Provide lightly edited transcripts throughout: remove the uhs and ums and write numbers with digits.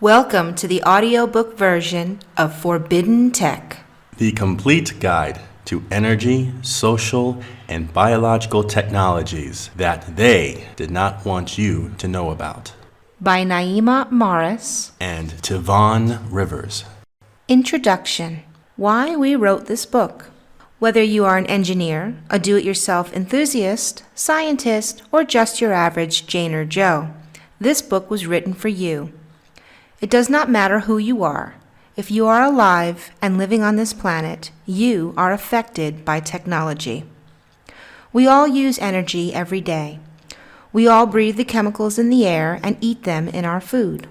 Welcome to the audiobook version of Forbidden Tech, the complete guide to energy, social, and biological technologies that they did not want you to know about. by Naima Morris. And Tivon Rivers. Introduction. Why we wrote this book. Whether you are an engineer, a do-it-yourself enthusiast, scientist, or just your average Jane or Joe, this book was written for you. It does not matter who you are. If you are alive and living on this planet, you are affected by technology. We all use energy every day. We all breathe the chemicals in the air and eat them in our food.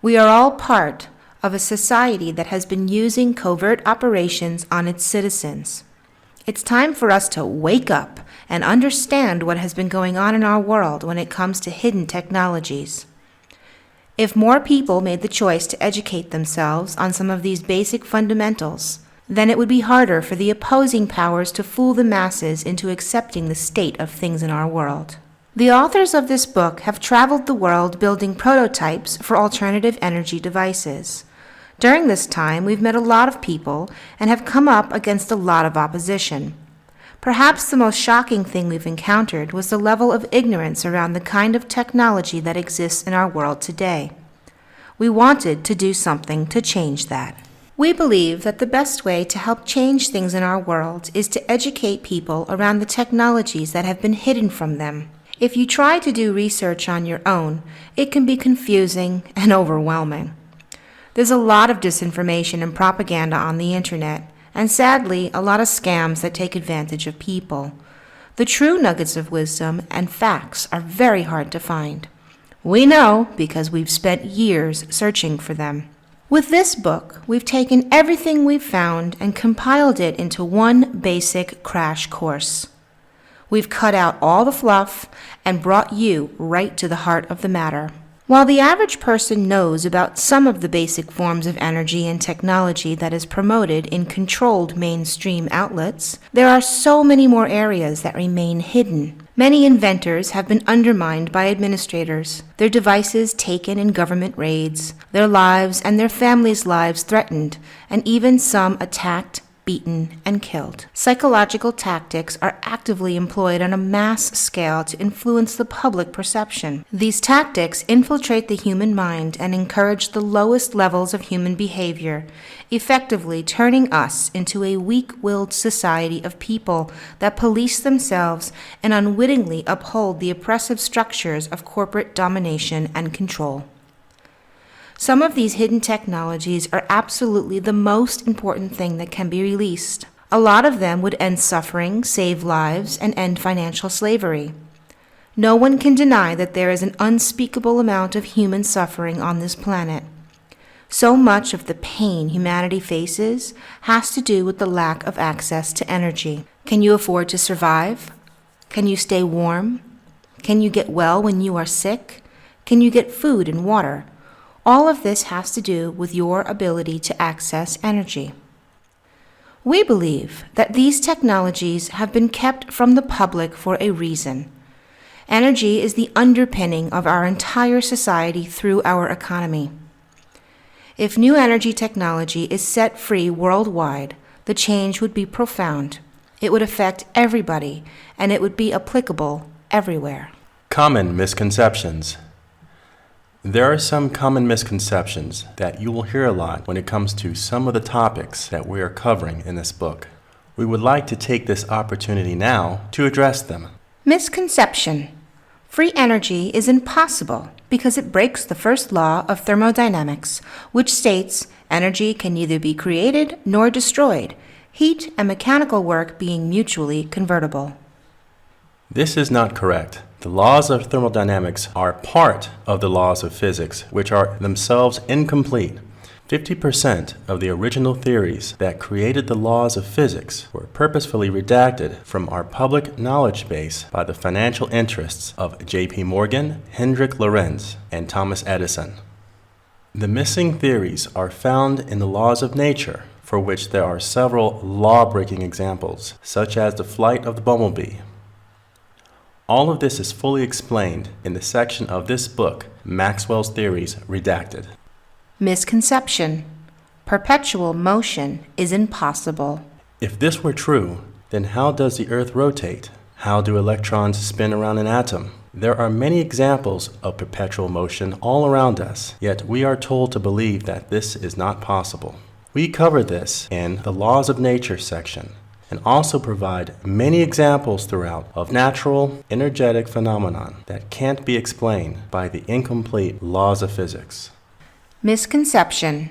We are all part of a society that has been using covert operations on its citizens. It's time for us to wake up and understand what has been going on in our world when it comes to hidden technologies. If more people made the choice to educate themselves on some of these basic fundamentals, then it would be harder for the opposing powers to fool the masses into accepting the state of things in our world. The authors of this book have traveled the world building prototypes for alternative energy devices. During this time, we've met a lot of people and have come up against a lot of opposition. Perhaps the most shocking thing we've encountered was the level of ignorance around the kind of technology that exists in our world today. We wanted to do something to change that. We believe that the best way to help change things in our world is to educate people around the technologies that have been hidden from them. If you try to do research on your own, it can be confusing and overwhelming. There's a lot of disinformation and propaganda on the internet, and sadly, a lot of scams that take advantage of people. The true nuggets of wisdom and facts are very hard to find. We know because we've spent years searching for them. With this book, we've taken everything we've found and compiled it into one basic crash course. We've cut out all the fluff and brought you right to the heart of the matter. While the average person knows about some of the basic forms of energy and technology that is promoted in controlled mainstream outlets, there are so many more areas that remain hidden. Many inventors have been undermined by administrators, their devices taken in government raids, their lives and their families' lives threatened, and even some attacked, beaten, and killed. Psychological tactics are actively employed on a mass scale to influence the public perception. These tactics infiltrate the human mind and encourage the lowest levels of human behavior, effectively turning us into a weak-willed society of people that police themselves and unwittingly uphold the oppressive structures of corporate domination and control. Some of these hidden technologies are absolutely the most important thing that can be released. A lot of them would end suffering, save lives, and end financial slavery. No one can deny that there is an unspeakable amount of human suffering on this planet. So much of the pain humanity faces has to do with the lack of access to energy. Can you afford to survive? Can you stay warm? Can you get well when you are sick? Can you get food and water? All of this has to do with your ability to access energy. We believe that these technologies have been kept from the public for a reason. Energy is the underpinning of our entire society through our economy. If new energy technology is set free worldwide, the change would be profound. It would affect everybody, and it would be applicable everywhere. Common misconceptions. There are some common misconceptions that you will hear a lot when it comes to some of the topics that we are covering in this book. We would like to take this opportunity now to address them. Misconception. Free energy is impossible because it breaks the first law of thermodynamics, which states energy can neither be created nor destroyed, heat and mechanical work being mutually convertible. This is not correct. The laws of thermodynamics are part of the laws of physics, which are themselves incomplete. 50% of the original theories that created the laws of physics were purposefully redacted from our public knowledge base by the financial interests of J.P. Morgan, Hendrik Lorentz, and Thomas Edison. The missing theories are found in the laws of nature, for which there are several law-breaking examples, such as the flight of the bumblebee. All of this is fully explained in the section of this book, Maxwell's Theories Redacted. Misconception. Perpetual motion is impossible. If this were true, then how does the Earth rotate? How do electrons spin around an atom? There are many examples of perpetual motion all around us, yet we are told to believe that this is not possible. We cover this in the Laws of Nature section, and also provide many examples throughout of natural, energetic phenomenon that can't be explained by the incomplete laws of physics. Misconception.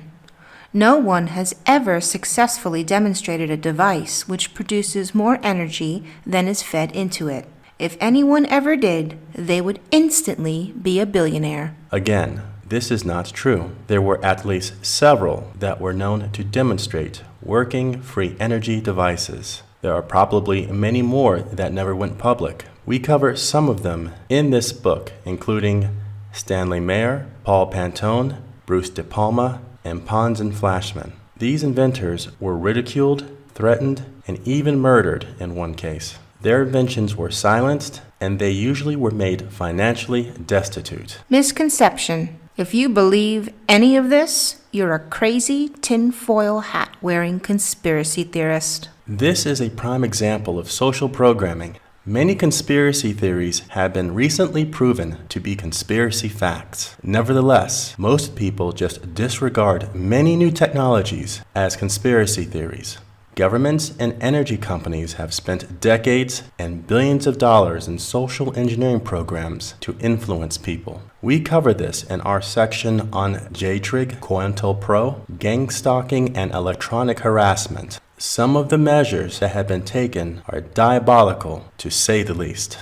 No one has ever successfully demonstrated a device which produces more energy than is fed into it. If anyone ever did, they would instantly be a billionaire. Again, this is not true. There were at least several that were known to demonstrate working free energy devices. There are probably many more that never went public. We cover some of them in this book, including Stanley Mayer, Paul Pantone, Bruce De Palma, and Pons and Flashman. These inventors were ridiculed, threatened, and even murdered in one case. Their inventions were silenced, and they usually were made financially destitute. Misconception. If you believe any of this, you're a crazy tinfoil hat-wearing conspiracy theorist. This is a prime example of social programming. Many conspiracy theories have been recently proven to be conspiracy facts. Nevertheless, most people just disregard many new technologies as conspiracy theories. Governments and energy companies have spent decades and billions of dollars in social engineering programs to influence people. We cover this in our section on J-Trig, COINTELPRO, gang stalking, and electronic harassment. Some of the measures that have been taken are diabolical, to say the least.